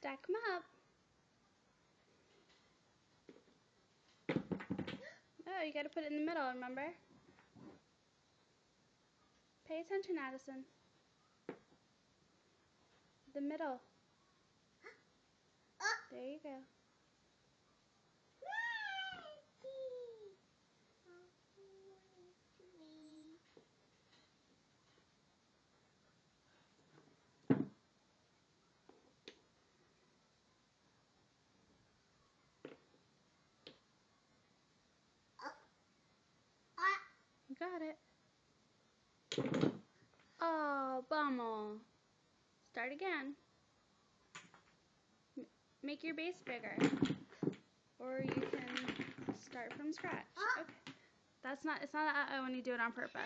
Stack them up. Oh, you gotta put it in the middle, remember? Pay attention, Addison. The middle. There you go. You got it. Oh, bummer. Start again. Make your base bigger. Or you can start from scratch. Okay. It's not uh-oh when you do it on purpose.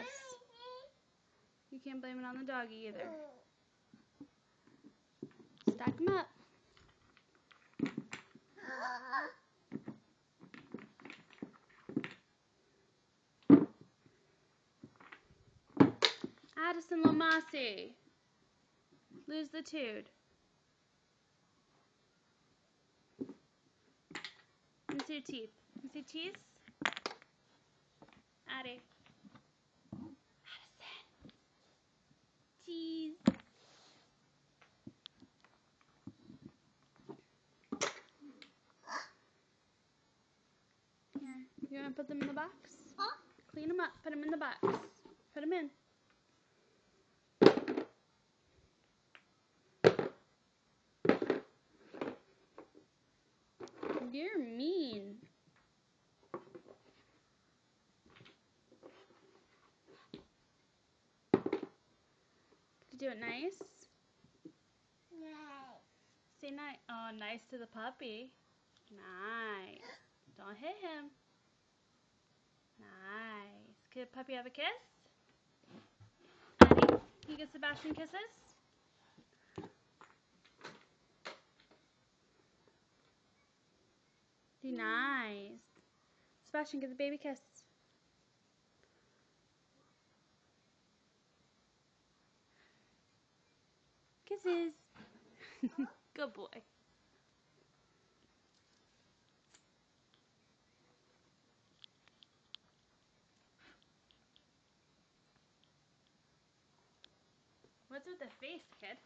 You can't blame it on the doggy either. Stack them up. Addison Lamasi. Lose the tude. Let me see your teeth. Let me see teeth. Addie. Addison. Cheese. Here. You want to put them in the box? Clean them up. Put them in the box. Put them in. You're mean. Did you do it nice? Nice. Say nice. Oh, nice to the puppy. Nice. Don't hit him. Nice. Could puppy have a kiss? Addie, can you give Sebastian kisses? Nice. Sebastian, give the baby kiss. Kisses. Good boy. What's with the face, kid?